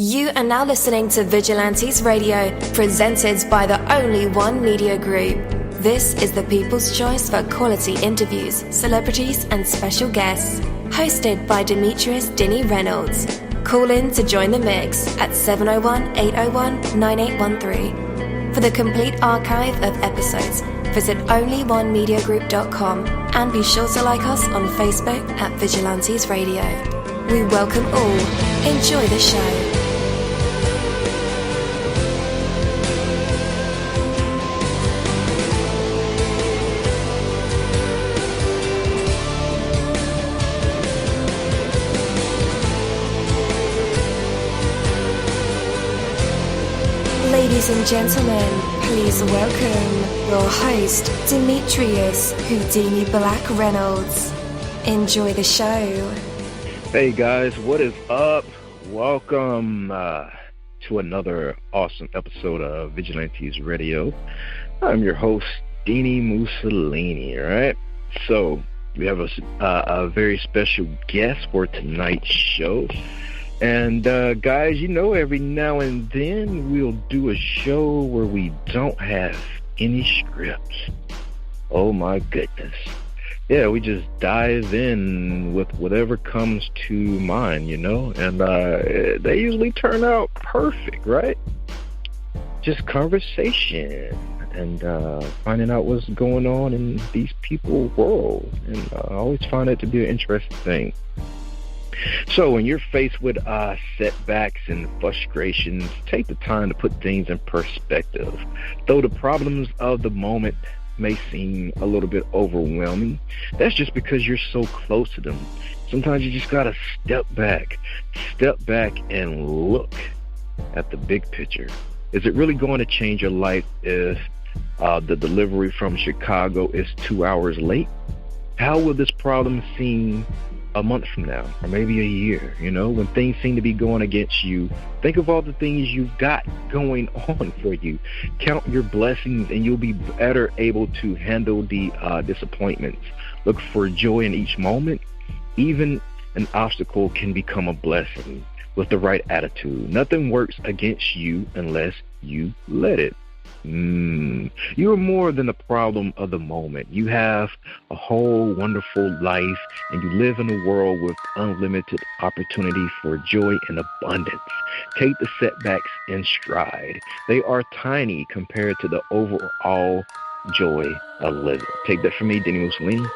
You are now listening to Vigilantes Radio, presented by the Only One Media Group. This is the people's choice for quality interviews, celebrities and special guests. Hosted by Dini-Reynolds. Call in to join the mix at 701-801-9813. For the complete archive of episodes, visit onlyonemediagroup.com and be sure to like us on Facebook at Vigilantes Radio. We welcome all. Enjoy the show. Ladies and gentlemen, please welcome your host, Demetrius Houdini Black Reynolds. Enjoy the show. Hey guys, what is up? Welcome to another awesome episode of Vigilantes Radio. I'm your host, Dini-Mussolini, right? So, we have a very special guest for tonight's show. And guys, you know, every now and then we'll do a show where we don't have any scripts. Oh my goodness. Yeah, we just dive in with whatever comes to mind, you know, and they usually turn out perfect, right? Just conversation and finding out what's going on in these people's world. And I always find it to be an interesting thing. So when you're faced with setbacks and frustrations, take the time to put things in perspective. Though the problems of the moment may seem a little bit overwhelming, that's just because you're so close to them. Sometimes you just gotta step back and look at the big picture. Is it really going to change your life if the delivery from Chicago is 2 hours late? How will this problem seem a month from now, or maybe a year? You know, when things seem to be going against you, think of all the things you've got going on for you. Count your blessings and you'll be better able to handle the disappointments. Look for joy in each moment. Even an obstacle can become a blessing with the right attitude. Nothing works against you unless you let it. You are more than the problem of the moment. You have a whole wonderful life, and you live in a world with unlimited opportunity for joy and abundance. Take the setbacks in stride. They are tiny compared to the overall joy of living. Take that from me, Dini-Mussolini.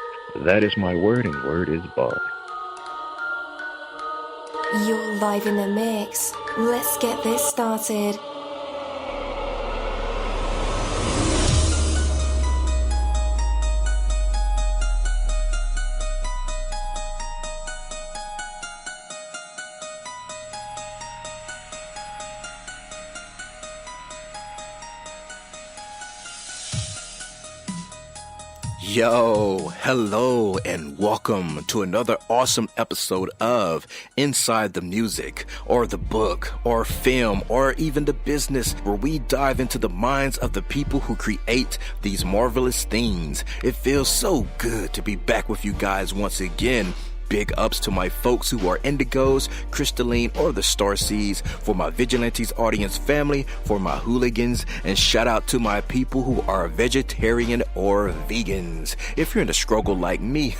That is my word, and word is bond. You're live in the mix. Let's get this started. Yo, hello, and welcome to another awesome episode of Inside the Music, or the book, or film, or even the business, where we dive into the minds of the people who create these marvelous things. It feels so good to be back with you guys once again. Big ups to my folks who are indigos, crystalline, or the starseeds, for my Vigilantes audience family, for my hooligans, and shout out to my people who are vegetarian or vegans. If you're in a struggle like me,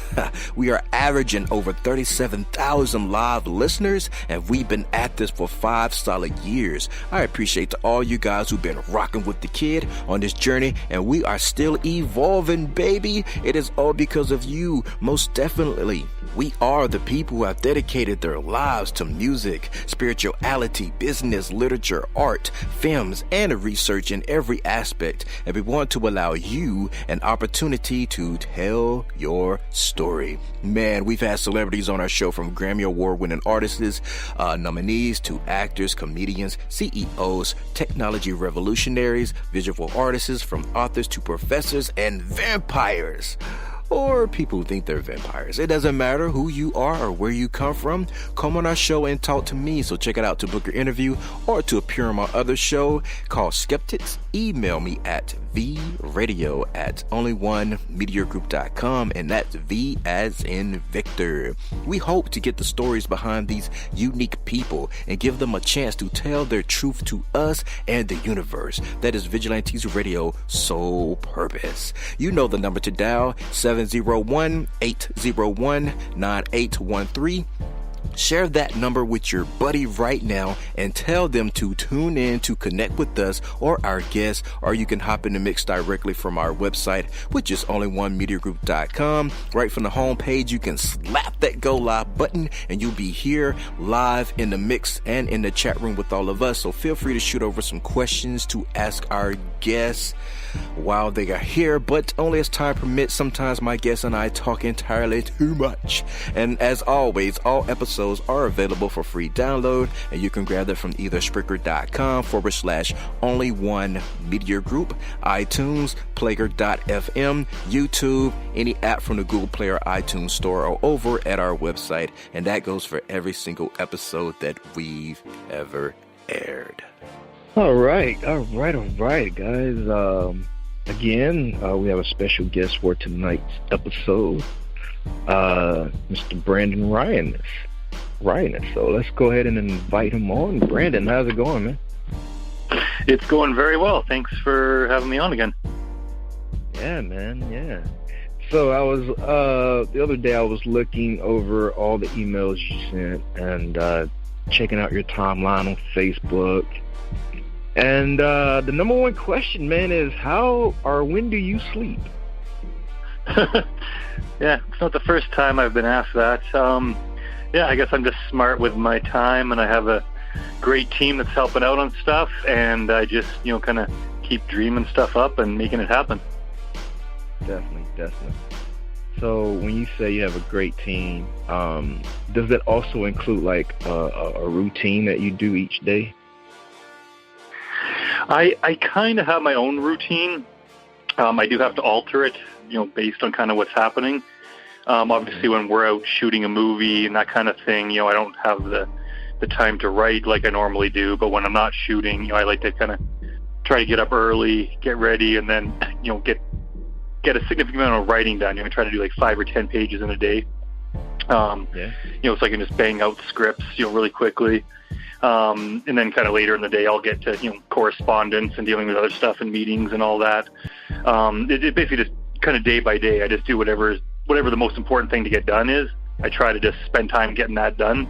we are averaging over 37,000 live listeners, and we've been at this for 5 solid years. I appreciate to all you guys who've been rocking with the kid on this journey, and we are still evolving, baby. It is all because of you, most definitely. We are the people who have dedicated their lives to music, spirituality, business, literature, art, films, and research in every aspect. And we want to allow you an opportunity to tell your story. Man, we've had celebrities on our show, from Grammy Award-winning artists, nominees, to actors, comedians, CEOs, technology revolutionaries, visual artists, from authors to professors and vampires. or people who think they're vampires. It doesn't matter who you are or where you come from. Come on our show and talk to me. So check it out to book your interview or to appear on my other show called Skeptics. Email me at vradio@onlyonemediagroup.com, and that's V as in Victor. We hope to get the stories behind these unique people and give them a chance to tell their truth to us and the universe. That is Vigilantes Radio sole purpose. You know the number to dial, 701-801-9813. Share that number with your buddy right now and tell them to tune in to connect with us or our guests, or you can hop in the mix directly from our website, which is onlyonemediagroup.com. Right from the home page, you can slap that go live button and you'll be here live in the mix and in the chat room with all of us. So feel free to shoot over some questions to ask our guests while they are here, but only as time permits. Sometimes my guests and I talk entirely too much. And as always, all episodes are available for free download, and you can grab them from either Spreaker.com/only one media group, iTunes, Player.fm, YouTube, any app from the Google Play or iTunes Store, or over at our website. And that goes for every single episode that we've ever aired. All right, guys. Again, we have a special guest for tonight's episode, Mr. Brandon-rhiness. So let's go ahead and invite him on. Brandon, how's it going, man? It's going very well. Thanks for having me on again. Yeah, man, yeah. So I was, the other day I was looking over all the emails you sent and checking out your timeline on Facebook. And the number one question, man, is when do you sleep? Yeah, it's not the first time I've been asked that. I guess I'm just smart with my time, and I have a great team that's helping out on stuff, and I just, kind of keep dreaming stuff up and making it happen. Definitely. So when you say you have a great team, does that also include like a routine that you do each day? I kind of have my own routine. I do have to alter it, based on kind of what's happening. Obviously, when we're out shooting a movie and that kind of thing, I don't have the time to write like I normally do. But when I'm not shooting, I like to kind of try to get up early, get ready, and then, get a significant amount of writing done. I try to do like 5 or 10 pages in a day. So I can just bang out scripts, really quickly. And then kind of later in the day, I'll get to, correspondence and dealing with other stuff and meetings and all that. It basically just kind of day by day, I just do whatever the most important thing to get done is. I try to just spend time getting that done.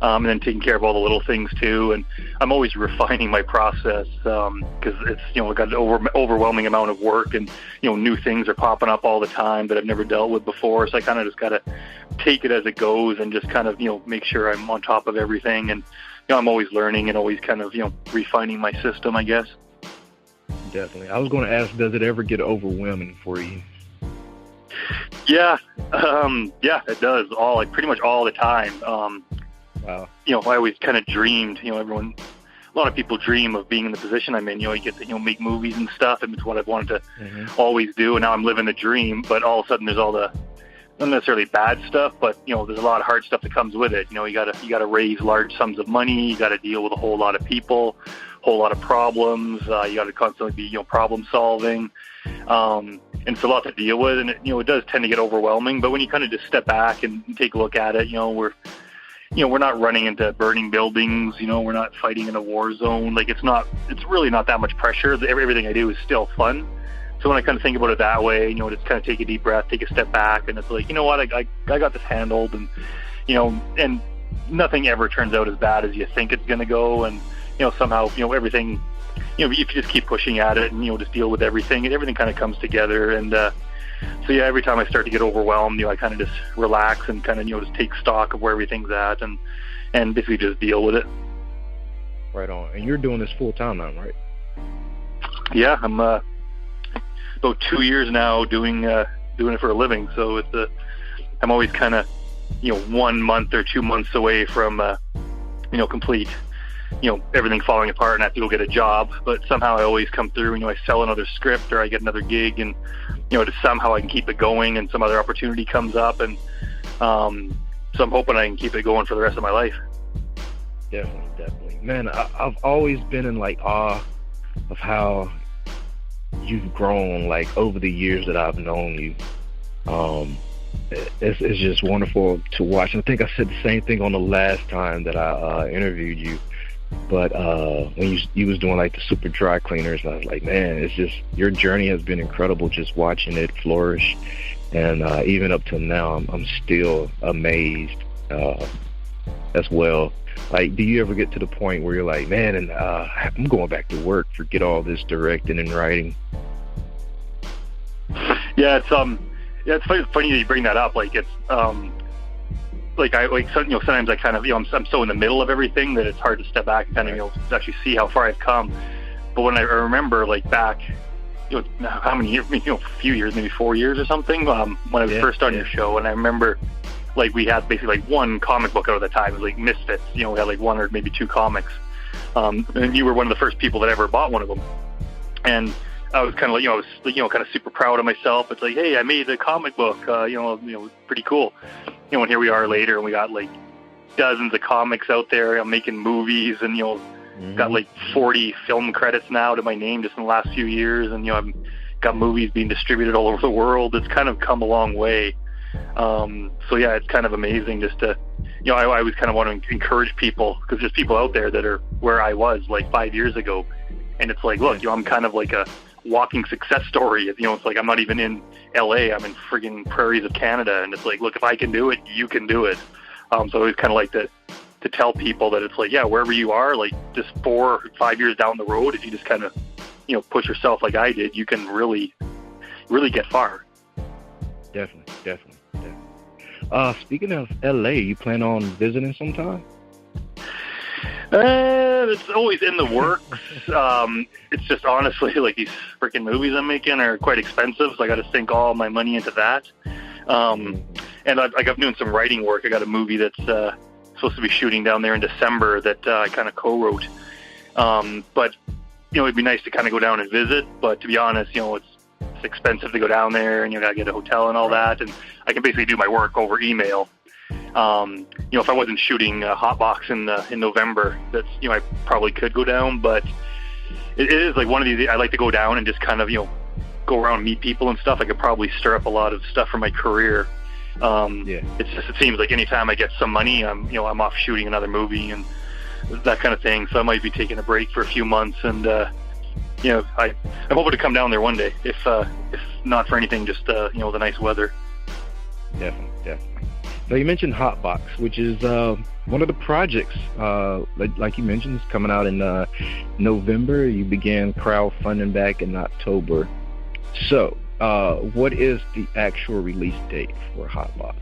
And then taking care of all the little things too. And I'm always refining my process, because it's, I've got an overwhelming amount of work, and, new things are popping up all the time that I've never dealt with before. So I kind of just got to take it as it goes and just kind of, make sure I'm on top of everything. And, I'm always learning and always kind of, refining my system, I guess. Definitely. I was going to ask, does it ever get overwhelming for you? Yeah. It does. Pretty much all the time. Wow. I always kind of dreamed, a lot of people dream of being in the position I'm in. You get to, make movies and stuff, and it's what I've wanted to always do. And now I'm living the dream, but all of a sudden there's all the, not necessarily bad stuff, but, there's a lot of hard stuff that comes with it. You gotta raise large sums of money. You gotta deal with a whole lot of people, whole lot of problems. You gotta constantly be, problem solving. And it's a lot to deal with, and it does tend to get overwhelming. But when you kind of just step back and take a look at it, we're not running into burning buildings, we're not fighting in a war zone. Like, it's really not that much pressure. Everything I do is still fun. So when I kind of think about it that way, just kind of take a deep breath, take a step back, and it's like, what, I got this handled, and, and nothing ever turns out as bad as you think it's going to go. And, somehow, everything, if you just keep pushing at it and, just deal with everything, and everything kind of comes together. And, so yeah, every time I start to get overwhelmed, I kind of just relax and kind of, just take stock of where everything's at and basically just deal with it. Right on. And you're doing this full time now, right? Yeah, I'm about 2 years now doing it for a living. So it's I'm always kind of 1 month or 2 months away from complete everything falling apart and I have to go get a job. But somehow I always come through, I sell another script or I get another gig, and just somehow I can keep it going and some other opportunity comes up, and so I'm hoping I can keep it going for the rest of my life. Definitely. Man, I've always been in awe of how you've grown over the years that I've known you. It's just wonderful to watch. And I think I said the same thing on the last time that I interviewed you. But when you was doing the super dry cleaners, I was like, man, it's just, your journey has been incredible just watching it flourish. And even up to now, I'm still amazed as well. Do you ever get to the point where you're like, man, and I'm going back to work, forget all this directing and writing? Yeah, it's funny that you bring that up. It's sometimes I kind of, I'm so in the middle of everything that it's hard to step back and kind of, actually see how far I've come. But when I remember, back, how many years, a few years, maybe 4 years or something, when I was first on your show, and I remember, we had basically one comic book out at the time. It was Misfits. We had one or maybe two comics. And you were one of the first people that ever bought one of them. And I was kind of, kind of super proud of myself. It's hey, I made a comic book. Pretty cool. And here we are later, and we got dozens of comics out there. I'm making movies, and got 40 film credits now to my name just in the last few years, and I've got movies being distributed all over the world. It's kind of come a long way. So yeah, it's kind of amazing just to, I always kind of want to encourage people, because there's people out there that are where I was 5 years ago, and it's look, I'm kind of a walking success story. It's I'm not even in LA, I'm in friggin' prairies of Canada, and it's look, if I can do it, you can do it. So I always kind of to tell people that it's wherever you are, just 4 or 5 years down the road, if you just kind of, push yourself like I did, you can really, really get far. Definitely. Speaking of LA, you plan on visiting sometime? It's always in the works. It's just honestly, these freaking movies I'm making are quite expensive, so I got to sink all my money into that. And I'm doing some writing work. I got a movie that's supposed to be shooting down there in December that I kind of co-wrote. But it'd be nice to kind of go down and visit. But to be honest, it's expensive to go down there, and you got to get a hotel and all that. And I can basically do my work over email. If I wasn't shooting Hotbox in November, that's I probably could go down. But it is one of these. I like to go down and just kind of go around and meet people and stuff. I could probably stir up a lot of stuff for my career. It seems anytime I get some money, I'm off shooting another movie and that kind of thing. So I might be taking a break for a few months, and I'm hoping to come down there one day, if not for anything, just the nice weather. Definitely. So you mentioned Hotbox, which is one of the projects, like you mentioned, is coming out in November. You began crowdfunding back in October. So what is the actual release date for Hotbox?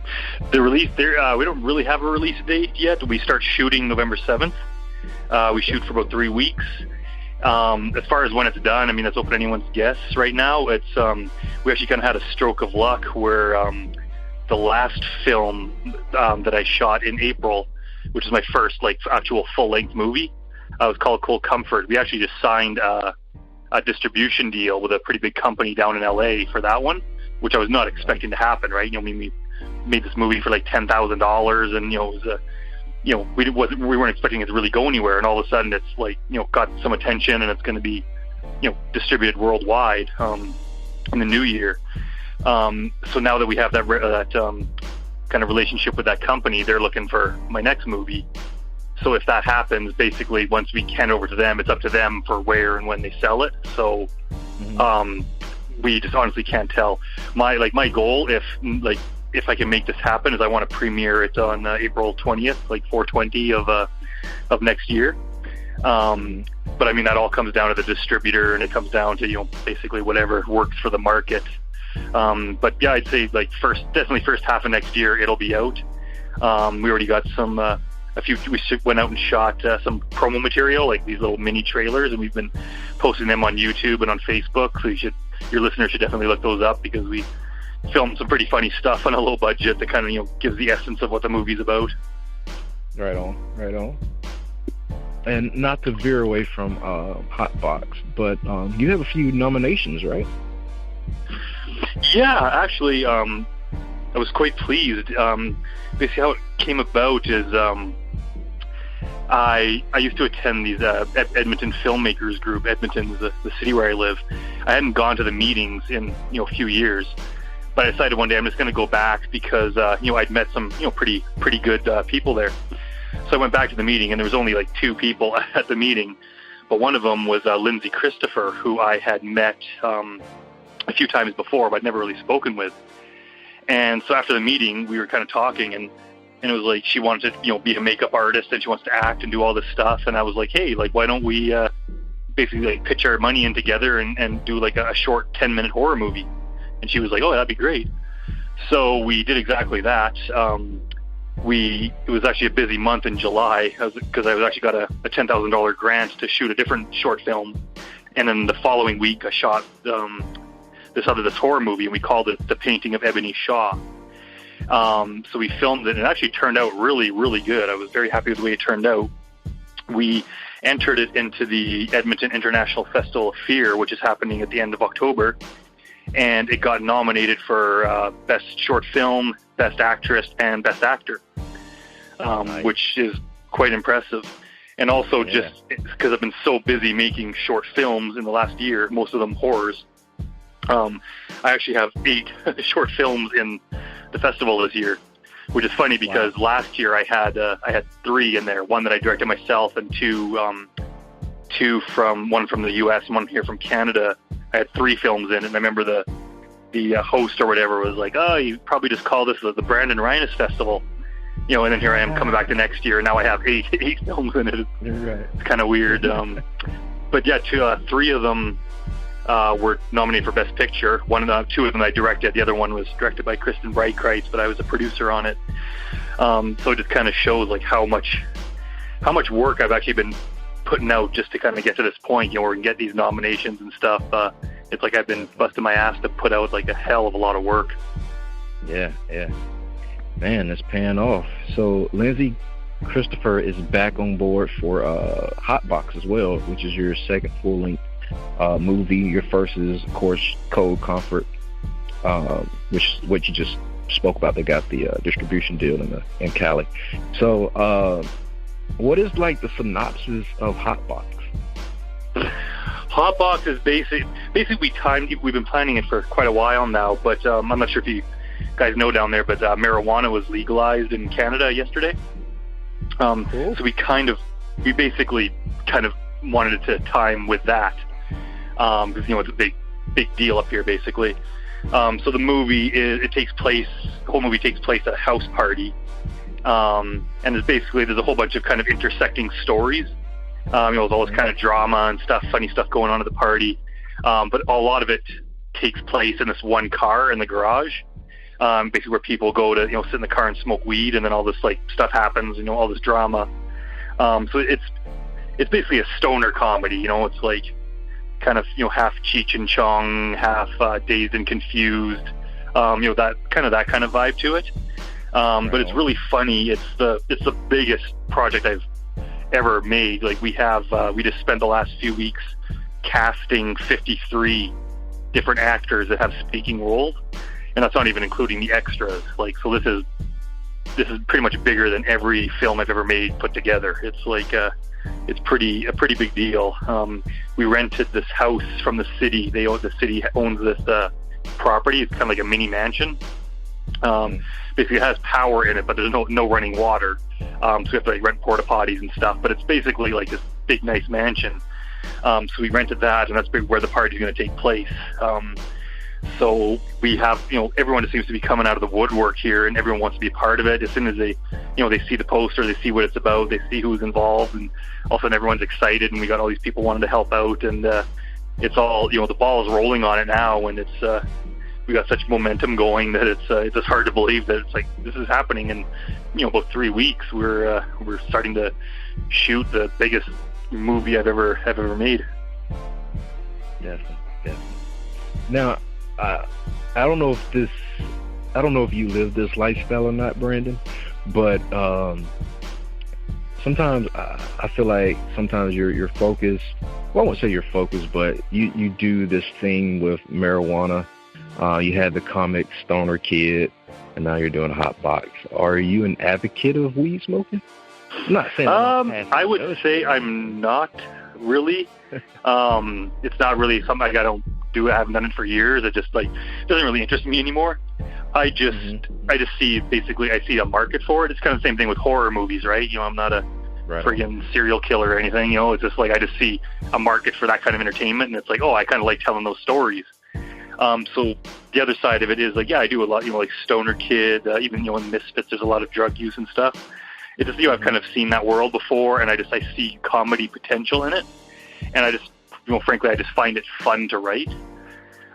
The release there, we don't really have a release date yet. We start shooting November 7th. We shoot for about 3 weeks. As far as when it's done, that's open to anyone's guess right now. It's we actually kind of had a stroke of luck where the last film that I shot in April, which is my first actual full-length movie, was called Cold Comfort. We actually just signed a distribution deal with a pretty big company down in LA for that one, which I was not expecting to happen, right? We made this movie for $10,000, and it was we weren't expecting it to really go anywhere, and all of a sudden it's got some attention, and it's going to be distributed worldwide in the new year. So now that we have that kind of relationship with that company, they're looking for my next movie. So if that happens, basically once we hand over to them, it's up to them for where and when they sell it. So we just honestly can't tell. My goal, if I can make this happen, is I want to premiere it on April 20th, 4/20 of next year. But that all comes down to the distributor, and it comes down to basically whatever works for the market. But yeah, I'd say definitely first half of next year it'll be out. We already got some we went out and shot some promo material, these little mini trailers, and we've been posting them on YouTube and on Facebook. So your listeners should definitely look those up, because we filmed some pretty funny stuff on a low budget that kind of gives the essence of what the movie's about. Right on. and not to veer away from Hot Box, but you have a few nominations, right? Yeah, actually, I was quite pleased. Basically, how it came about is I used to attend these Edmonton filmmakers group. Edmonton is the city where I live. I hadn't gone to the meetings in a few years, but I decided one day I'm just going to go back because I'd met some pretty good people there. So I went back to the meeting, and there was only like 2 people at the meeting, but one of them was Lindsay Christopher, who I had met a few times before, but I'd never really spoken with. And so after the meeting, we were kind of talking, and it was like she wanted to be a makeup artist, and she wants to act and do all this stuff. And I was like, hey, like, why don't we basically like pitch our money in together and do like a short 10-minute horror movie? And she was like, oh, that'd be great. So we did exactly that. It was actually a busy month in July because I was actually got a $10,000 grant to shoot a different short film. And then the following week, I shot this horror movie, and we called it The Painting of Ebony Shaw. So we filmed it, and it actually turned out really, really good. I was very happy with the way it turned out. We entered it into the Edmonton International Festival of Fear, which is happening at the end of October, and it got nominated for Best Short Film, Best Actress, and Best Actor, nice. Which is quite impressive. And also just because I've been so busy making short films in the last year, most of them horrors, I actually have 8 short films in the festival this year, which is funny because last year I had 3 in there. One that I directed myself, and one from the U.S. and one here from Canada. I had 3 films in it, and I remember the host or whatever was like, "Oh, you probably just call this the Brandon-rhiness Festival," And then here I am coming back the next year, and now I have 8 films in it. Right. It's kind of weird, but yeah, 3 of them were nominated for Best Picture. 2 of them I directed. The other one was directed by Kristen Breitkreitz, but I was a producer on it. So it just kind of shows like how much work I've actually been putting out just to kind of get to this point, where we can get these nominations and stuff. It's like I've been busting my ass to put out like a hell of a lot of work. Yeah. Man, that's paying off. So Lindsay Christopher is back on board for Hot Box as well, which is your second full-length movie. Your first is, of course, Cold Comfort, which is what you just spoke about. They got the distribution deal in Cali. So what is like the synopsis of Hot Box? Hot Box is basically we've been planning it for quite a while now, but I'm not sure if you guys know down there, but marijuana was legalized in Canada yesterday. Cool. So we basically kind of wanted it to time with that, because it's a big deal up here basically. So the movie the whole movie takes place at a house party, and there's a whole bunch of kind of intersecting stories. There's all this kind of drama and stuff, funny stuff going on at the party, but a lot of it takes place in this one car in the garage. Basically where people go to, sit in the car and smoke weed, and then all this like stuff happens, all this drama. So it's basically a stoner comedy, it's like kind of, half Cheech and Chong, half Dazed and Confused, that kind of vibe to it. But it's really funny. It's the biggest project I've ever made. Like we just spent the last few weeks casting 53 different actors that have speaking roles. And that's not even including the extras. So this is pretty much bigger than every film I've ever made put together. It's like a pretty big deal. We rented this house from the city. The city owns this property. It's kind of like a mini mansion. Basically, it has power in it, but there's no running water. So we have to rent porta potties and stuff. But it's basically like this big, nice mansion. So we rented that, and that's where the party is going to take place. So we have, everyone just seems to be coming out of the woodwork here, and everyone wants to be a part of it. As soon as they see the poster, they see what it's about, they see who's involved, and all of a sudden everyone's excited, and we got all these people wanting to help out, and it's all, the ball is rolling on it now, and it's we got such momentum going that it's just hard to believe that it's like this is happening in about 3 weeks. We're starting to shoot the biggest movie I've ever made. Definitely. Now, I don't know if you live this lifestyle or not, Brandon, but sometimes I feel like sometimes you're focused. Well, I won't say you're focused, but you do this thing with marijuana. You had the comic Stoner Kid, and now you're doing a hot box. Are you an advocate of weed smoking? I'm not saying I would say I'm not really. It's not really something I don't do. I haven't done it for years. It just doesn't really interest me anymore. I just see a market for it. It's kind of the same thing with horror movies, right? I'm not a friggin' serial killer or anything. It's just I just see a market for that kind of entertainment, and it's I kind of like telling those stories. So the other side of it is I do a lot, like Stoner Kid, even in Misfits, there's a lot of drug use and stuff. It's just I've kind of seen that world before, and I see comedy potential in it, and I just frankly I just find it fun to write.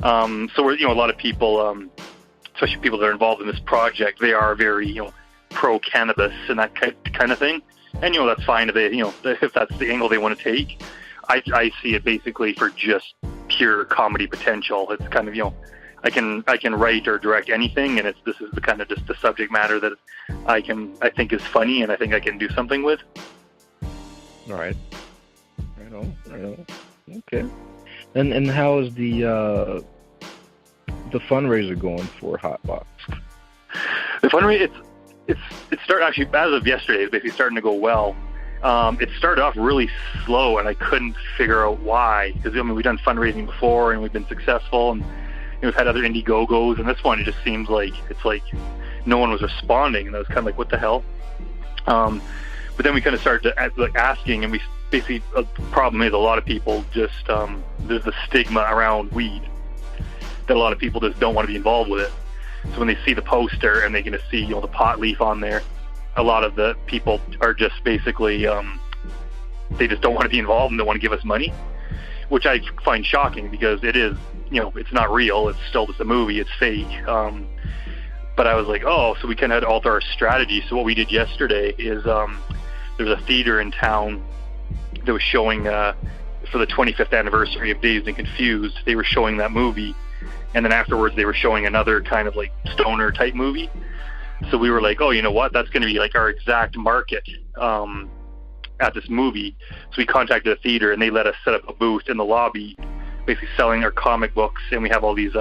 So we're a lot of people, especially people that are involved in this project, they are very pro cannabis and that kind of thing, and that's fine if they if that's the angle they want to take. I see it basically for just pure comedy potential. It's kind of I can write or direct anything, and this is the kind of just the subject matter that I think is funny, and I think I can do something with. All right. Right on. Okay. And how is the fundraiser going for Hotbox? The fundraiser, it started actually as of yesterday. It's basically starting to go well. It started off really slow, and I couldn't figure out why. Because we've done fundraising before, and we've been successful, and we've had other Indiegogos, and this one it just seems like no one was responding, and I was kind of what the hell? But then we kind of started to asking, and we basically the problem is a lot of people just there's the stigma around weed that a lot of people just don't want to be involved with it. So when they see the poster and they're going to see the pot leaf on there, a lot of the people are just basically they just don't want to be involved and don't want to give us money, which I find shocking because it is it's not real. It's still just a movie. It's fake. But I was so we kind of had to alter our strategy. So what we did yesterday is there's a theater in town that was showing for the 25th anniversary of Dazed and Confused. They were showing that movie, and then afterwards they were showing another kind of stoner type movie. So we were you know what? That's going to be our exact market at this movie. So we contacted the theater, and they let us set up a booth in the lobby, basically selling our comic books, and we have all these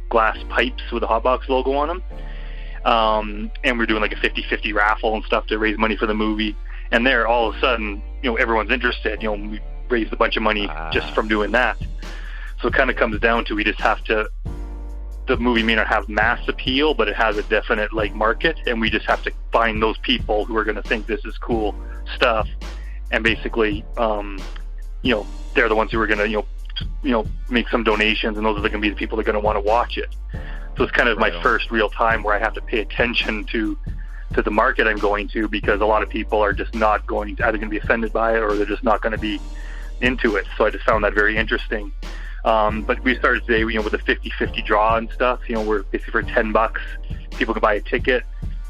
glass pipes with the Hotbox logo on them. And we're doing a 50-50 raffle and stuff to raise money for the movie. And there, all of a sudden, everyone's interested. We raised a bunch of money just from doing that. So it kind of comes down to we just have to. The movie may not have mass appeal, but it has a definite market, and we just have to find those people who are going to think this is cool stuff, and basically, they're the ones who are going to make some donations, and those are going to be the people that are going to want to watch it. So it's kind of my first real time where I have to pay attention to the market I'm going to, because a lot of people are just not either going to be offended by it, or they're just not going to be into it. So I just found that very interesting. But we started today, with a 50-50 draw and stuff. We're basically for $10, people can buy a ticket.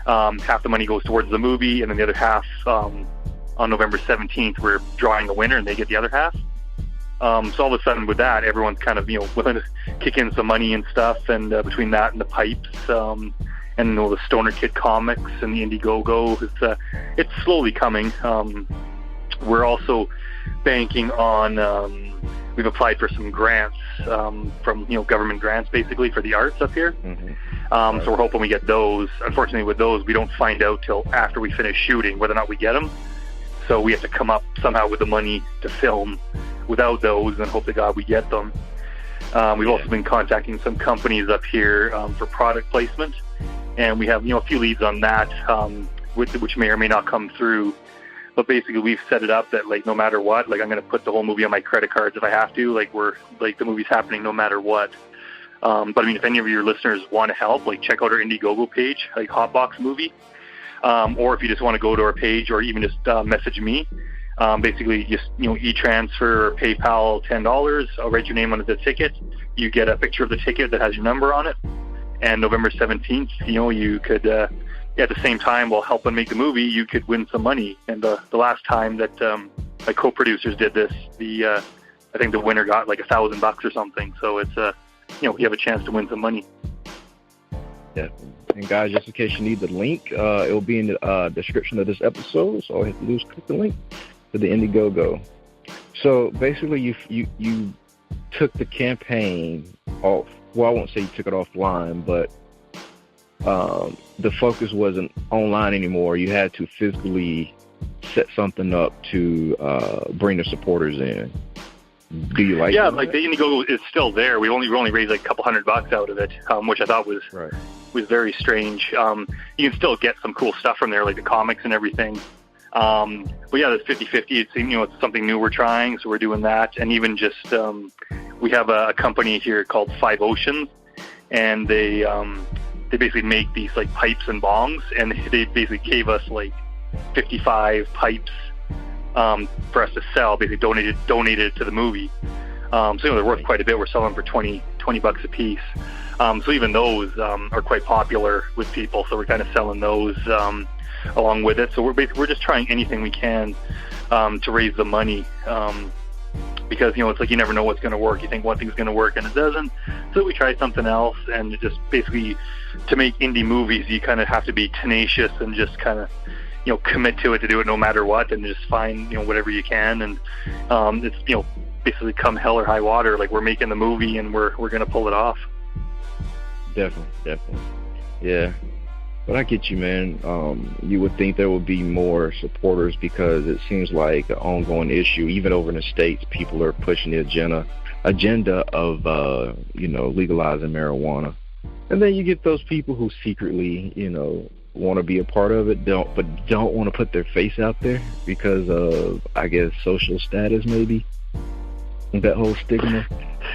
Half the money goes towards the movie, and then the other half, on November 17th, we're drawing a winner, and they get the other half. So all of a sudden with that, everyone's kind of, willing to kick in some money and stuff, and between that and the pipes, and the Stoner Kid comics and the Indiegogo, it's slowly coming. We're also banking on, we've applied for some grants from government grants basically for the arts up here. So we're hoping we get those. Unfortunately with those, we don't find out till after we finish shooting whether or not we get them. So we have to come up somehow with the money to film without those, and hope to God we get them. We've also been contacting some companies up here for product placement, and we have a few leads on that, which may or may not come through. But basically, we've set it up that no matter what, I'm going to put the whole movie on my credit cards if I have to. The movie's happening no matter what. But I mean, if any of your listeners want to help, check out our Indiegogo page, Hotbox Movie, or if you just want to go to our page, or even just message me. Basically, just e-transfer or PayPal $10. I'll write your name on the ticket. You get a picture of the ticket that has your number on it. And November 17th, you could. At the same time, while helping make the movie, you could win some money. And the last time that my co-producers did this, I think the winner got $1,000 or something. So it's you have a chance to win some money. Yeah, And guys, just in case you need the link, it will be in the description of this episode. So all you have to do is click the link to the Indiegogo. So basically, you took the campaign off. Well, I won't say you took it offline, but the focus wasn't online anymore. You had to physically set something up to bring the supporters in. Do you like? Yeah, like the Indiegogo is still there. We only raised like a couple $100 out of it, which I thought was very strange. You can still get some cool stuff from there, like the comics and everything. But yeah, it's 50-50. It seems, it's something new we're trying, so we're doing that. And even just we have a company here called 5 Oceans, and they basically make these like pipes and bongs, and they basically gave us like 55 pipes for us to sell. Basically donated to the movie. So they're worth quite a bit. We're selling for $20 a piece. So even those are quite popular with people. So we're kind of selling those along with it. So we're just trying anything we can to raise the money. Because, it's like you never know what's going to work. You think one thing's going to work and it doesn't. So we try something else, and it just basically, to make indie movies, you kind of have to be tenacious and just kind of, commit to it, to do it no matter what, and just find, whatever you can. And it's, basically come hell or high water, like we're making the movie and we're going to pull it off. Definitely. Yeah. But I get you, man. You would think there would be more supporters, because it seems like an ongoing issue, even over in the States. People are pushing the agenda of, legalizing marijuana. And then you get those people who secretly, want to be a part of it, don't want to put their face out there because of, I guess, social status, maybe. That whole stigma.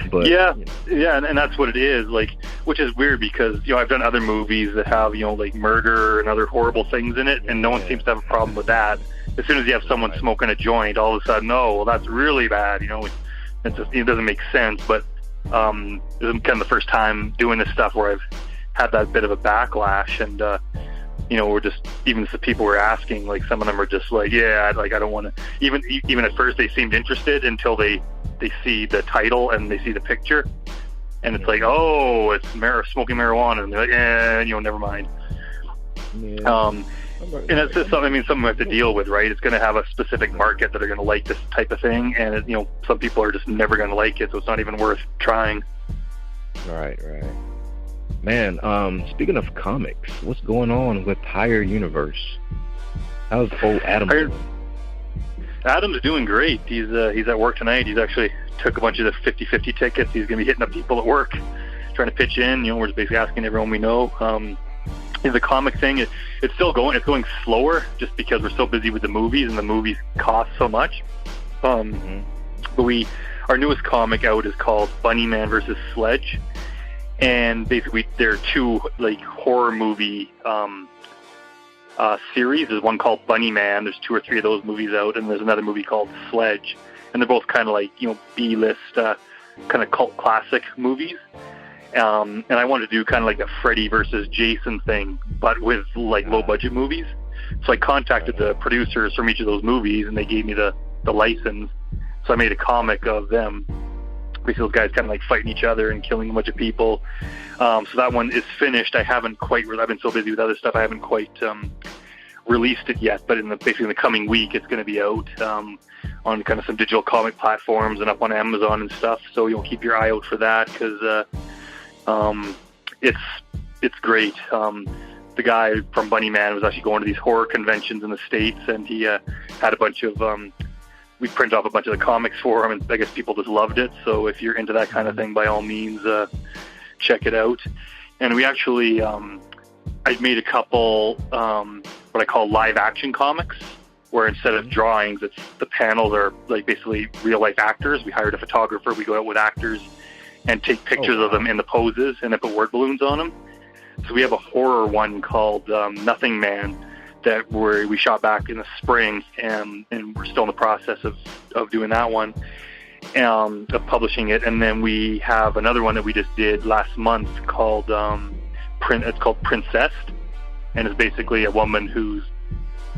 But yeah, and that's what it is, like, which is weird because I've done other movies that have like murder and other horrible things in it, and no one seems to have a problem with that. As soon as you have someone smoking a joint, all of a sudden, oh, well, that's really bad. It's just, it doesn't make sense. But this is kind of the first time doing this stuff where I've had that bit of a backlash, and we're just, even the people we're asking, like some of them are just like, yeah, like I don't want to. Even at first they seemed interested until they see the title and they see the picture, and it's like, oh, it's smoking marijuana, and they're like, never mind. Yeah. And it's just something we have to deal with, right? It's going to have a specific market that are going to like this type of thing, and some people are just never going to like it, so it's not even worth trying. Right. Man, speaking of comics, what's going on with Higher Universe? How's old Adam doing? Adam's doing great. He's at work tonight. He's actually took a bunch of the 50-50 tickets. He's going to be hitting up people at work, trying to pitch in. We're just basically asking everyone we know. The comic thing, it's still going. It's going slower just because we're so busy with the movies, and the movies cost so much. But our newest comic out is called Bunny Man versus Sledge, and basically there are two like horror movie series. There's one called Bunny Man. There's 2 or 3 of those movies out, and there's another movie called Sledge, and they're both kind of like B-list kind of cult classic movies. And I wanted to do kind of like a Freddy versus Jason thing, but with like low budget movies. So I contacted the producers from each of those movies, and they gave me the license. So I made a comic of them. Basically, those guys kind of like fighting each other and killing a bunch of people. So that one is finished. I haven't quite. I've been so busy with other stuff. I haven't quite released it yet. But basically in the coming week, it's going to be out on kind of some digital comic platforms and up on Amazon and stuff. So you'll keep your eye out for that, because it's great. The guy from Bunny Man was actually going to these horror conventions in the States, and he had a bunch of we printed off a bunch of the comics for him, and I guess people just loved it. So if you're into that kind of thing, by all means, check it out. And we actually I made a couple what I call live action comics, where instead of drawings, it's the panels are like basically real life actors. We hired a photographer. We go out with actors and take pictures of them in the poses, and then put word balloons on them. So we have a horror one called Nothing Man that we shot back in the spring, and we're still in the process of doing that one, of publishing it. And then we have another one that we just did last month called it's called Princess, and it's basically a woman whose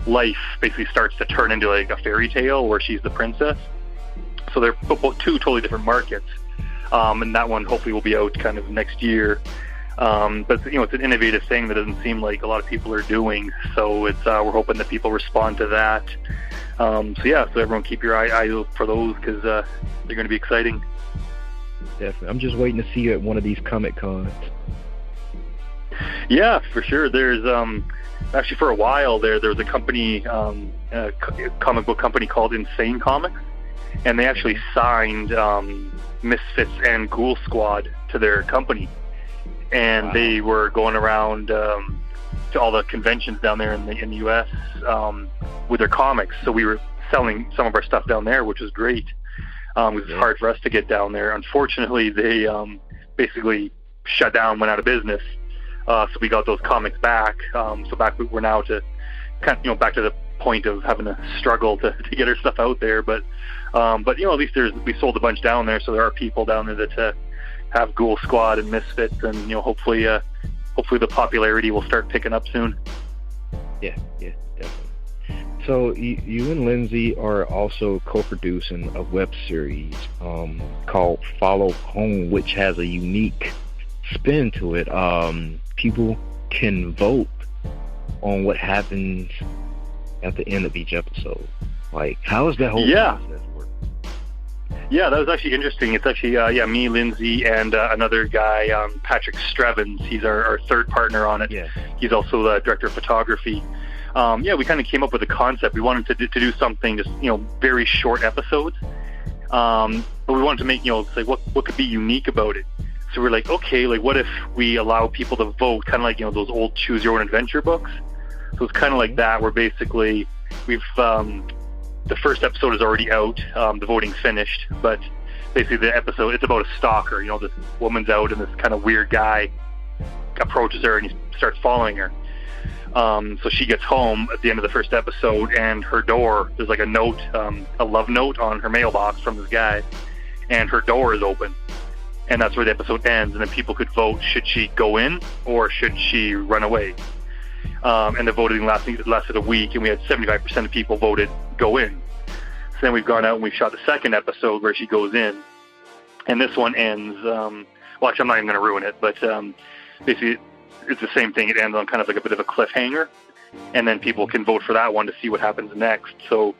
life basically starts to turn into like a fairy tale where she's the princess. So they're both 2 totally different markets. And that one hopefully will be out kind of next year. But it's an innovative thing that doesn't seem like a lot of people are doing. So it's we're hoping that people respond to that. So everyone keep your eyes out for those, because they're going to be exciting. Definitely. I'm just waiting to see you at one of these Comic Cons. Yeah, for sure. There's actually, for a while there was a company, a comic book company called Insane Comics, and they actually signed Misfits and Ghoul Squad to their company, and they were going around to all the conventions down there in the U.S. With their comics. So we were selling some of our stuff down there, which was great. It was hard for us to get down there. Unfortunately, they basically shut down, went out of business. So we got those comics back. So we're now to back to the point of having to struggle to get our stuff out there. But at least we sold a bunch down there, so there are people down there that have Ghoul Squad and Misfits, and hopefully the popularity will start picking up soon. Yeah, definitely. So you and Lindsay are also co-producing a web series called Follow Home, which has a unique spin to it. People can vote on what happens at the end of each episode. Like, how does that whole process work? Yeah, that was actually interesting. It's actually me, Lindsay, and another guy, Patrick Strevens. He's our third partner on it. Yeah. He's also the director of photography. We kind of came up with a concept. We wanted to do something just very short episodes, but we wanted to make say what could be unique about it. So we're like, okay, like what if we allow people to vote, kind of like those old choose your own adventure books. So it's kind of like that. Where basically we've the first episode is already out. The voting's finished, but basically the episode, it's about a stalker. This woman's out, and this kind of weird guy approaches her, and he starts following her. So she gets home at the end of the first episode, and her door, there's like a note, a love note on her mailbox from this guy, and her door is open. And that's where the episode ends, and then people could vote, should she go in or should she run away? And the voting lasted a week, and we had 75% of people voted go in. So then we've gone out and we've shot the second episode where she goes in. And this one ends, actually I'm not even going to ruin it, but basically it's the same thing. It ends on kind of like a bit of a cliffhanger, and then people can vote for that one to see what happens next. So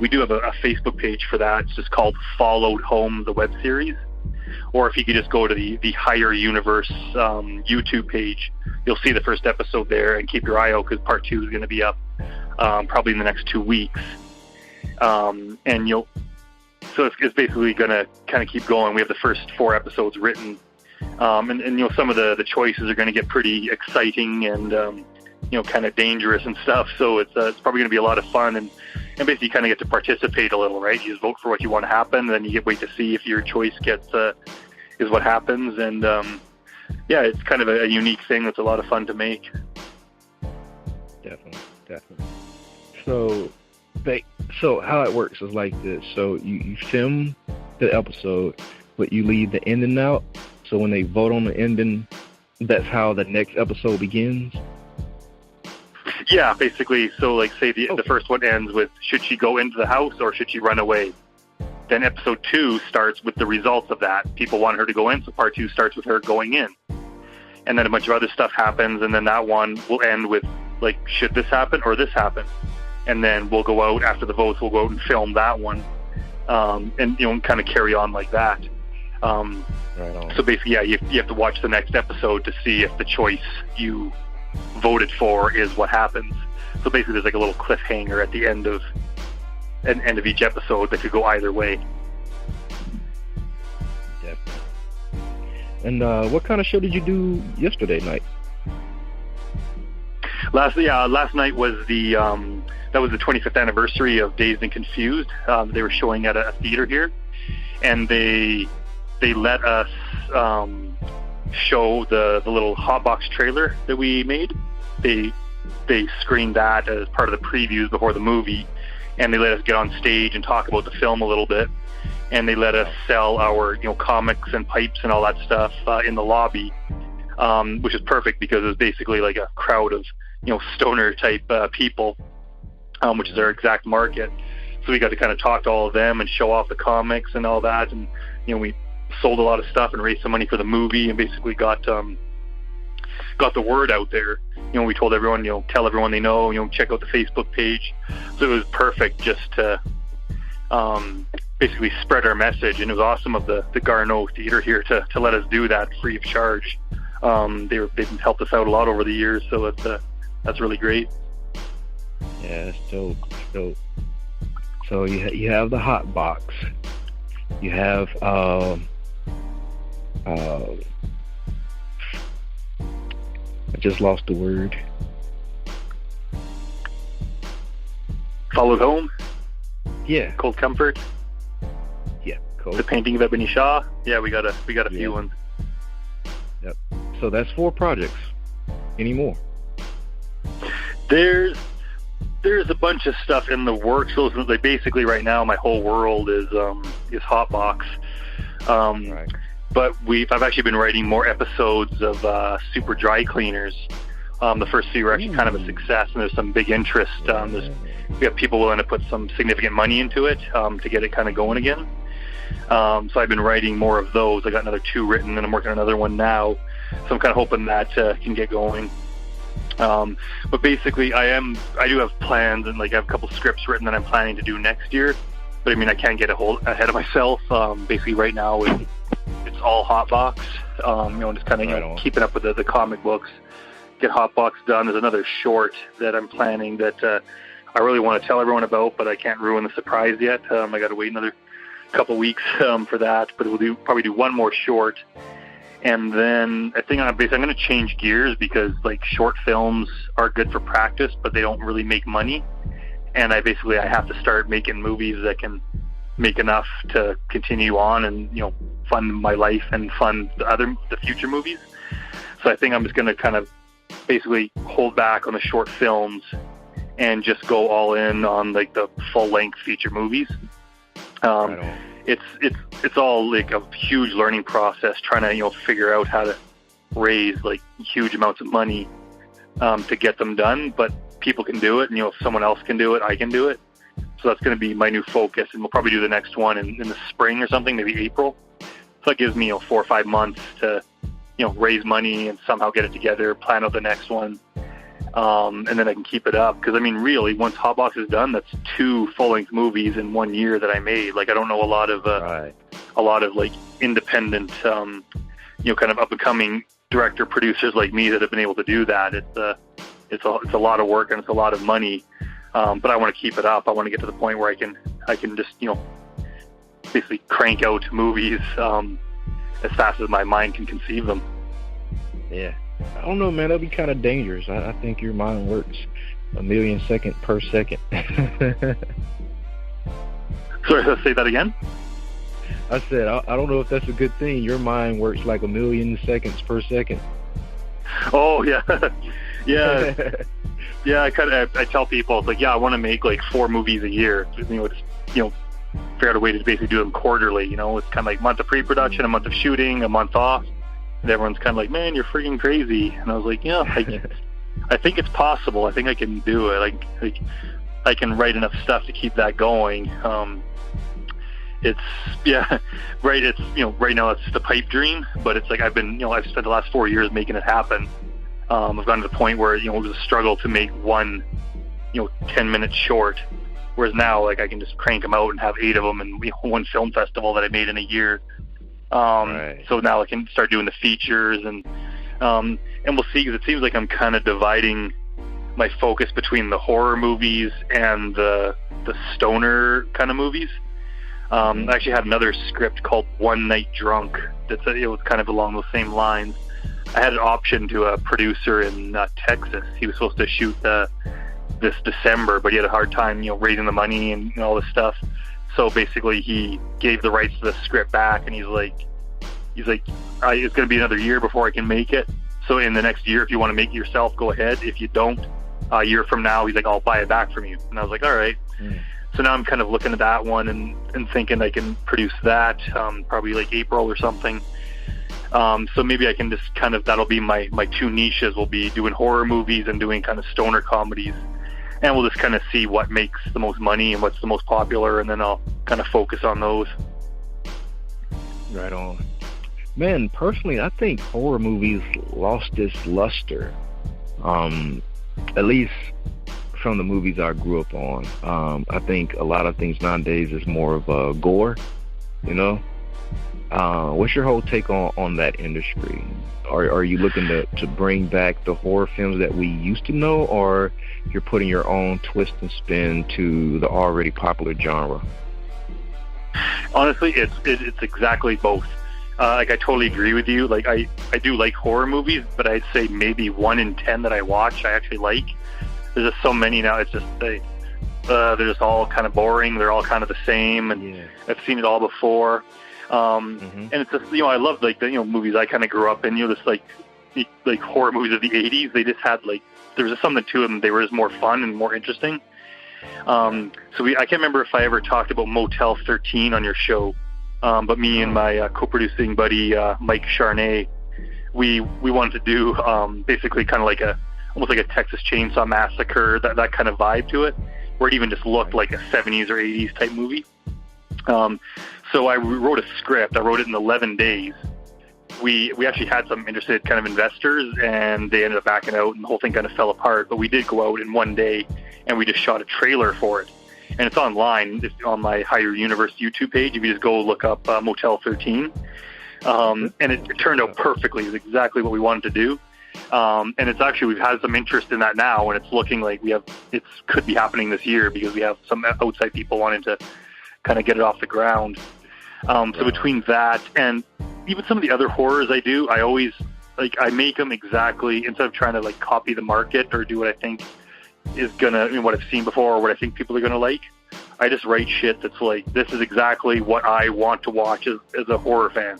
we do have a Facebook page for that. It's just called Followed Home, the web series. Or if you could just go to the Higher Universe YouTube page, you'll see the first episode there, and keep your eye out because part 2 is going to be up probably in the next 2 weeks. So it's basically going to kind of keep going. We have the first 4 episodes written, and some of the choices are going to get pretty exciting and kind of dangerous and stuff. So it's probably going to be a lot of fun, and basically you kind of get to participate a little, right? You just vote for what you want to happen, and then you wait to see if your choice is what happens. And it's kind of a unique thing that's a lot of fun to make. Definitely. So how it works is like this. So you film the episode, but you leave the ending out. So when they vote on the ending, that's how the next episode begins. Yeah, basically. So like say the first one ends with should she go into the house or should she run away? Then episode 2 starts with the results of that. People want her to go in, so part 2 starts with her going in. And then a bunch of other stuff happens, and then that one will end with like, should this happen or this happen? And then we'll go out after the votes, we'll go out and film that one. And kind of carry on like that. Right on. So basically, you have to watch the next episode to see if the choice you voted for is what happens. So basically there's like a little cliffhanger at the end of each episode that could go either way. Definitely. And what kind of show did you do yesterday night? Last night was the 25th anniversary of Dazed and Confused. They were showing at a theater here, and they let us show the little hotbox trailer that we made. They screened that as part of the previews before the movie, and they let us get on stage and talk about the film a little bit, and they let us sell our comics and pipes and all that stuff in the lobby, which is perfect because it was basically like a crowd of stoner type people, which is our exact market. So we got to kind of talk to all of them and show off the comics and all that, and we sold a lot of stuff and raised some money for the movie, and basically got got the word out there. We told everyone, tell everyone they know, check out the Facebook page. So it was perfect just to basically spread our message. And it was awesome of the Garneau Theatre here to let us do that free of charge. They've helped us out a lot over the years, so that's really great. Yeah, it's dope. So you have the hot box. You have I just lost the word. Followed Home. Yeah. Cold Comfort. Yeah. Cold. The Painting of Ebony Shaw. Yeah, we got a few ones. Yep. So that's 4 projects. Any more? There's a bunch of stuff in the works. So like basically right now my whole world is Hotbox. Right. But I've actually been writing more episodes of Super Dry Cleaners. The first few were actually kind of a success, and there's some big interest. We have people willing to put some significant money into it to get it kind of going again. So I've been writing more of those. I got another 2 written, and I'm working on another one now. So I'm kind of hoping that can get going. But basically, I do have plans, and like I have a couple scripts written that I'm planning to do next year. But I mean, I can't get ahead of myself. Basically, right now it's all Hotbox. Just kind of keeping up with the comic books. Get Hotbox done. There's another short that I'm planning that I really want to tell everyone about, but I can't ruin the surprise yet. I got to wait another couple weeks for that. But we'll probably do one more short. And then I think I'm going to change gears because like short films are good for practice, but they don't really make money. And I have to start making movies that can make enough to continue on and, fund my life and fund the future movies. So I think I'm just going to kind of basically hold back on the short films and just go all in on like the full length feature movies. It's all like a huge learning process trying to, figure out how to raise like huge amounts of money to get them done. But people can do it, and if someone else can do it, I can do it. So that's going to be my new focus, and we'll probably do the next one in the spring or something, maybe April. So that gives me 4 or 5 months to raise money and somehow get it together, plan out the next one, and then I can keep it up. Because I mean, really, once Hotbox is done, that's 2 full-length movies in 1 year that I made. Like I don't know a lot of like independent, kind of up-and-coming director producers like me that have been able to do that. It's a lot of work and it's a lot of money, but I want to keep it up. I want to get to the point where I can just basically crank out movies as fast as my mind can conceive them. Yeah, I don't know, man. That'd be kind of dangerous. I think your mind works 1,000,000 seconds per second. Sorry, let's say that again. I said I don't know if that's a good thing. Your mind works like 1,000,000 seconds per second. Oh yeah. Yeah, I tell people, it's like, I want to make like 4 movies a year. Figure out a way to basically do them quarterly. It's kind of like a month of pre-production, a month of shooting, a month off. And everyone's kind of like, man, you're freaking crazy. And I was like, I think it's possible. I think I can do it. Like I can write enough stuff to keep that going. It's right. It's right now it's just a pipe dream, but it's like I've spent the last 4 years making it happen. I've gotten to the point where it was a struggle to make one 10-minute short, whereas now like I can just crank them out and have 8 of them in one film festival that I made in a year. Right. So now I can start doing the features and we'll see, because it seems like I'm kind of dividing my focus between the horror movies and the stoner kind of movies. I actually had another script called One Night Drunk. It was kind of along those same lines. I had an option to a producer in Texas. He was supposed to shoot this December, but he had a hard time, raising the money and all this stuff. So basically, he gave the rights to the script back, and he's like, it's going to be another year before I can make it. So in the next year, if you want to make it yourself, go ahead. If you don't, a year from now, he's like, I'll buy it back from you. And I was like, all right. So now I'm kind of looking at that one and thinking I can produce that probably like April or something. So maybe I can just that'll be my 2 niches. Will be doing horror movies and doing kind of stoner comedies. And we'll just kind of see what makes the most money and what's the most popular, and then I'll kind of focus on those. Right on. Man, personally, I think horror movies lost its luster. At least from the movies I grew up on. I think a lot of things nowadays is more of a gore, you know? What's your whole take on that industry? Are you looking to bring back the horror films that we used to know, or you're putting your own twist and spin to the already popular genre? Honestly, it's exactly both. Like, I totally agree with you. Like, I do like horror movies, but I'd say maybe 1 in 10 that I watch I actually like. There's just so many now. It's just they're just all kind of boring. They're all kind of the same, and I've seen it all before. And it's just, I love like the movies I kind of grew up in. This like horror movies of the '80s. They just had there was just something to them. They were just more fun and more interesting. I can't remember if I ever talked about Motel 13 on your show. But me and my co-producing buddy, Mike Charnay, we wanted to do basically kind of almost like a Texas Chainsaw Massacre, that kind of vibe to it, where it even just looked like a 70s or 80s type movie. So I wrote a script. I wrote it in 11 days. We actually had some interested kind of investors, and they ended up backing out, and the whole thing kind of fell apart. But we did go out in 1 day, and we just shot a trailer for it. And it's online. It's on my Higher Universe YouTube page. If you just go look up Motel 13. And it turned out perfectly. It's exactly what we wanted to do. And it's actually, we've had some interest in that now, and it's looking like it could be happening this year, because we have some outside people wanting to kind of get it off the ground. So between that and even some of the other horrors I do, I always, I make them exactly, instead of trying to copy the market or do what I think is gonna, what I've seen before or what I think people are gonna like. I just write shit that's this is exactly what I want to watch as a horror fan.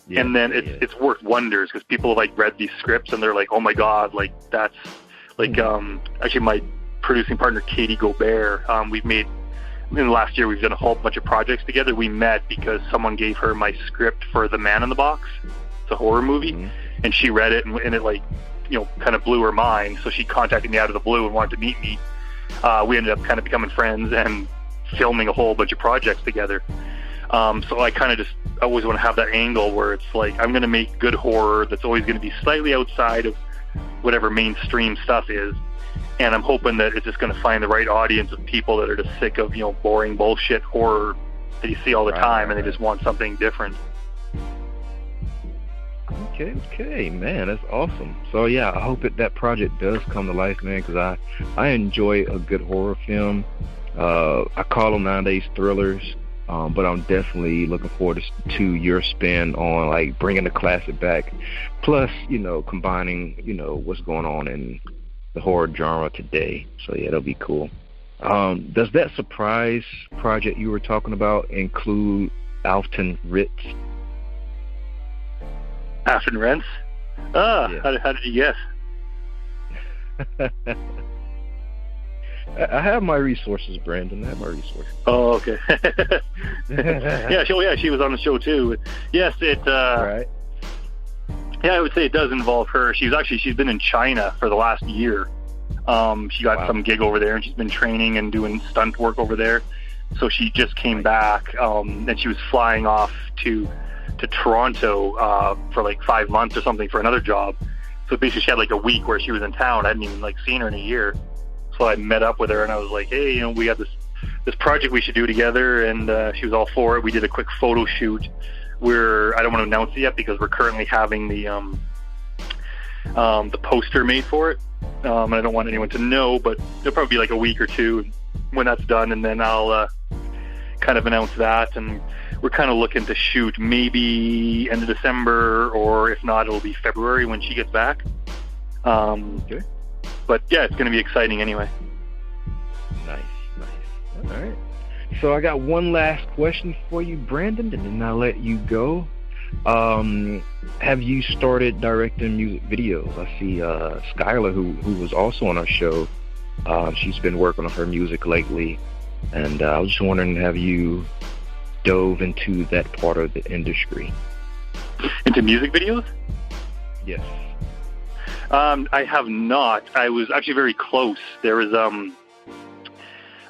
Yeah, and then it's worked wonders, because people have read these scripts and they're like, oh my god, that's actually my producing partner Katie Gobert. We've made, in the last year, we've done a whole bunch of projects together. We met because someone gave her my script for The Man in the Box. It's a horror movie, and she read it, and it kind of blew her mind. So she contacted me out of the blue and wanted to meet me. We ended up kind of becoming friends and filming a whole bunch of projects together. So I kind of just always want to have that angle where it's I'm going to make good horror that's always going to be slightly outside of whatever mainstream stuff is. And I'm hoping that it's just going to find the right audience of people that are just sick of, boring bullshit horror that you see all the time, and they just want something different. Okay, man, that's awesome. So yeah, I hope that project does come to life, man, because I enjoy a good horror film. I call them nowadays thrillers, but I'm definitely looking forward to your spin on bringing the classic back, plus combining what's going on in the horror genre today. So yeah, that'll be cool. Does that surprise project you were talking about include Alton Ritz? Alton Ritz? Yeah. How did you guess? I have my resources, Brandon. I have my resources. Oh, okay. Yeah, she was on the show too. Yes, right. Yeah, I would say it does involve her. She's been in China for the last year. She got some gig over there, and she's been training and doing stunt work over there. So she just came back, and she was flying off to Toronto for 5 months or something for another job. So basically she had a week where she was in town. I hadn't even seen her in a year. So I met up with her, and I was like, hey, we got this project we should do together, and she was all for it. We did a quick photo shoot. I don't want to announce it yet because we're currently having the poster made for it. And I don't want anyone to know, but it'll probably be a week or two when that's done, and then I'll kind of announce that. And we're kind of looking to shoot maybe end of December, or if not, it'll be February when she gets back. Okay. But yeah, it's going to be exciting anyway. Nice. All right. So I got one last question for you, Brandon, and then I'll let you go. Have you started directing music videos? I see Skylar, who was also on our show. She's been working on her music lately, and I was just wondering, have you dove into that part of the industry? Into music videos? Yes. I have not. I was actually very close. There was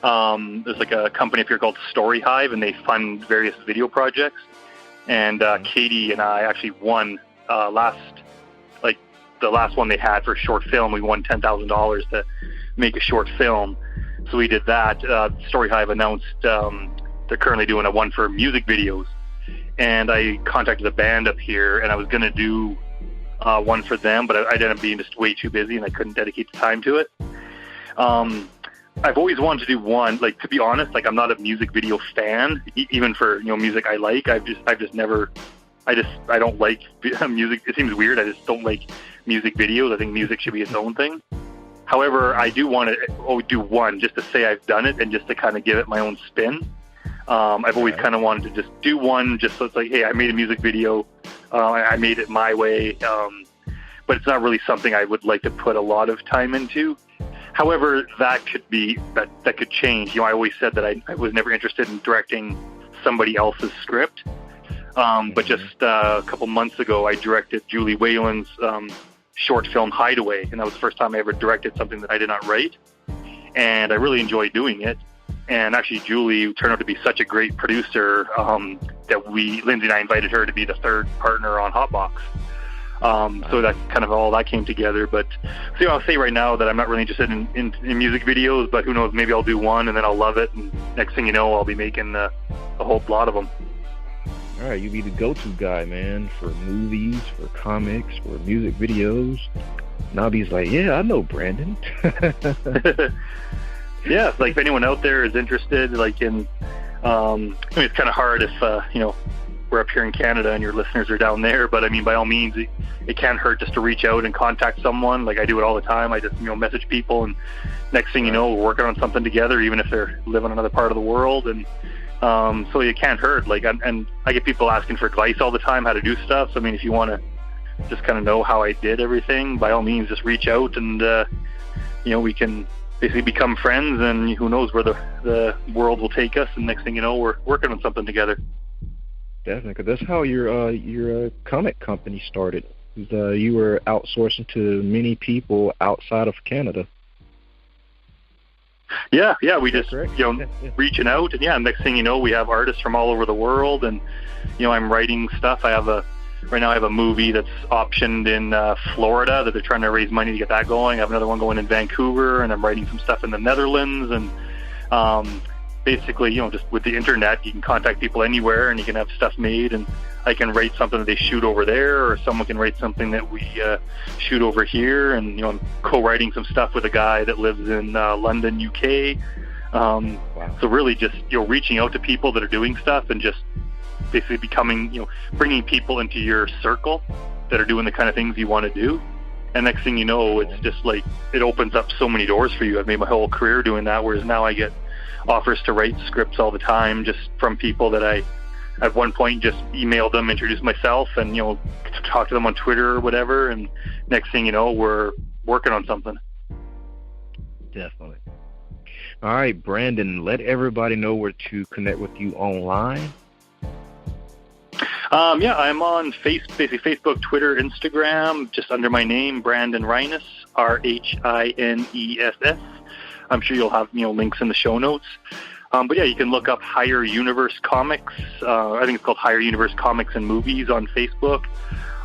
there's a company up here called Story Hive, and they fund various video projects. And Katie and I actually won the last one they had for a short film. We won $10,000 to make a short film. So we did that. Story Hive announced they're currently doing a one for music videos. And I contacted a band up here, and I was going to do one for them, but I ended up being just way too busy, and I couldn't dedicate the time to it. I've always wanted to do one. Like, to be honest, like, I'm not a music video fan, even for, music I like. I don't like music. It seems weird. I just don't like music videos. I think music should be its own thing. However, I do want to do one just to say I've done it and just to kind of give it my own spin. I've always kind of wanted to just do one just so it's like, hey, I made a music video. I made it my way. But it's not really something I would like to put a lot of time into. However, that could change. I always said that I was never interested in directing somebody else's script. But just a couple months ago, I directed Julie Whalen's short film Hideaway, and that was the first time I ever directed something that I did not write. And I really enjoyed doing it. And actually, Julie turned out to be such a great producer that Lindsay and I invited her to be the third partner on Hotbox. So that kind of all that came together. But so I'll say right now that I'm not really interested in music videos, but who knows, maybe I'll do one and then I'll love it. And next thing you know, I'll be making a whole lot of them. All right, you be the go-to guy, man, for movies, for comics, for music videos. Nobby's like, yeah, I know Brandon. Yeah, like if anyone out there is interested, like in, it's kind of hard if, we're up here in Canada and your listeners are down there, but I mean, by all means, it can't hurt just to reach out and contact someone. Like I do it all the time. I just, message people, and next thing you know, we're working on something together, even if they're living in another part of the world. And so it can't hurt. Like, and I get people asking for advice all the time, how to do stuff. So, I mean, if you want to just kind of know how I did everything, by all means, just reach out and, we can basically become friends, and who knows where the world will take us. And next thing you know, we're working on something together. Definitely, because that's how your comic company started. You were outsourcing to many people outside of Canada. Yeah, we just reaching out, and next thing you know, we have artists from all over the world, and I'm writing stuff. Right now I have a movie that's optioned in Florida that they're trying to raise money to get that going. I have another one going in Vancouver, and I'm writing some stuff in the Netherlands. And basically, just with the internet, you can contact people anywhere and you can have stuff made, and I can write something that they shoot over there, or someone can write something that we shoot over here. And I'm co-writing some stuff with a guy that lives in London, UK. Wow. So really just reaching out to people that are doing stuff and just basically becoming, bringing people into your circle that are doing the kind of things you want to do. And next thing you know, it's just like, it opens up so many doors for you. I've made my whole career doing that, whereas now I get offers to write scripts all the time, just from people that I, at one point, just emailed them, introduced myself, and, talk to them on Twitter or whatever. And next thing you know, we're working on something. Definitely. All right, Brandon, let everybody know where to connect with you online. I'm on Facebook, Twitter, Instagram, just under my name, Brandon-rhiness, RHINESS. I'm sure you'll have, links in the show notes. But yeah, you can look up Higher Universe Comics. I think it's called Higher Universe Comics and Movies on Facebook.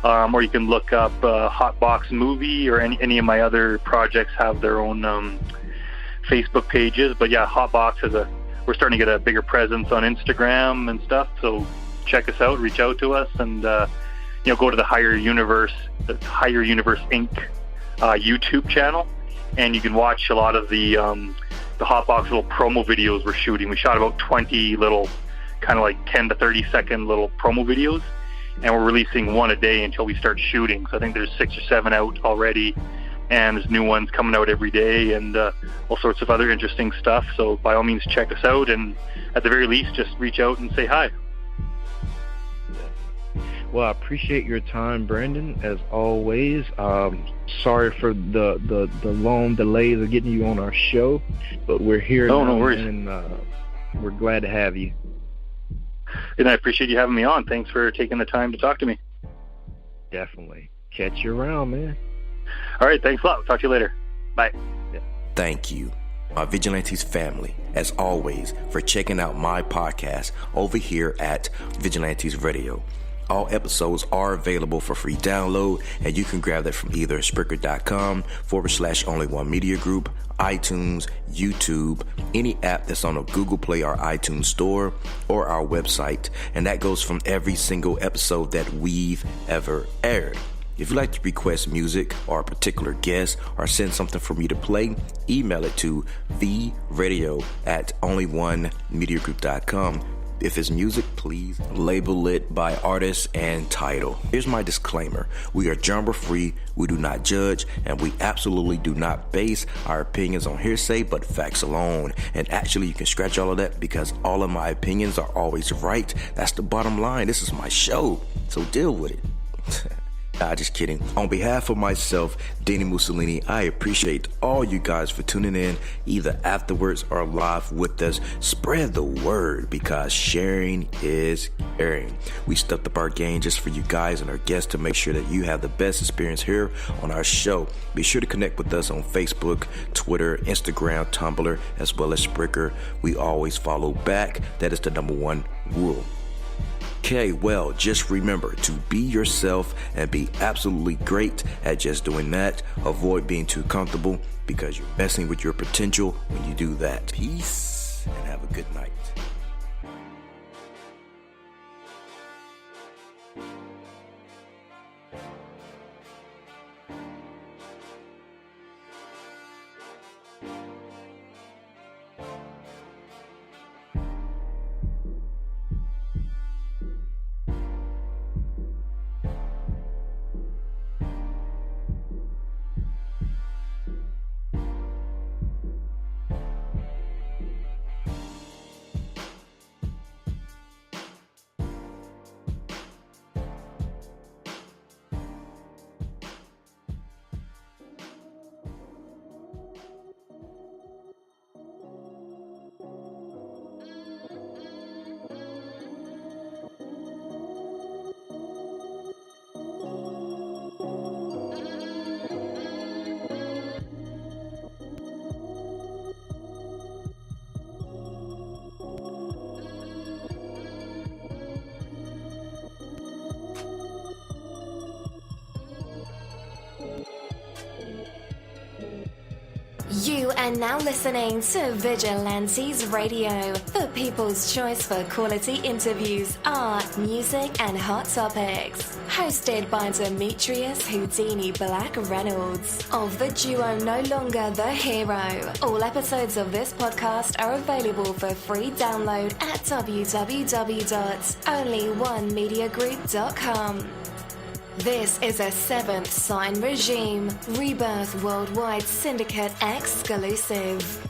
Or you can look up Hotbox Movie, or any of my other projects have their own Facebook pages. But yeah, Hotbox we're starting to get a bigger presence on Instagram and stuff. So check us out, reach out to us, and go to the Higher Universe Inc. YouTube channel, and you can watch a lot of the Hotbox little promo videos we're shooting. We shot about 20 little, kind of like 10 to 30 second little promo videos, and we're releasing one a day until we start shooting. So I think there's 6 or 7 out already, and there's new ones coming out every day, and all sorts of other interesting stuff. So by all means, check us out, and at the very least, just reach out and say hi. Well, I appreciate your time, Brandon, as always. Sorry for the long delays of getting you on our show, but we're here now, no worries. And we're glad to have you. And I appreciate you having me on. Thanks for taking the time to talk to me. Definitely. Catch you around, man. All right, thanks a lot. Talk to you later. Bye. Thank you my Vigilantes family, as always, for checking out my podcast over here at Vigilantes Radio. All episodes are available for free download, and you can grab that from either Spreaker.com/only1mediagroup, iTunes, YouTube, any app that's on a Google Play or iTunes store, or our website. And that goes from every single episode that we've ever aired. If you'd like to request music or a particular guest or send something for me to play, email it to theradio@only1mediagroup.com. If it's music, please label it by artist and title. Here's my disclaimer. We are genre free, we do not judge, and we absolutely do not base our opinions on hearsay but facts alone. And actually, you can scratch all of that because all of my opinions are always right. That's the bottom line. This is my show, so deal with it. Nah, just kidding. On behalf of myself, Dini-Mussolini, I appreciate all you guys for tuning in, either afterwards or live with us. Spread the word because sharing is caring. We stepped up our game just for you guys and our guests to make sure that you have the best experience here on our show. Be sure to connect with us on Facebook, Twitter, Instagram, Tumblr, as well as Spreaker. We always follow back. That is the number one rule. Okay, well, just remember to be yourself and be absolutely great at just doing that. Avoid being too comfortable because you're messing with your potential when you do that. Peace and have a good night. You are now listening to Vigilantes Radio, the people's choice for quality interviews, art, music, and hot topics. Hosted by Demetrius Houdini Black Reynolds of the duo No Longer the Hero. All episodes of this podcast are available for free download at www.onlyonemediagroup.com. This is a Seventh Sign Regime Rebirth Worldwide Syndicate exclusive.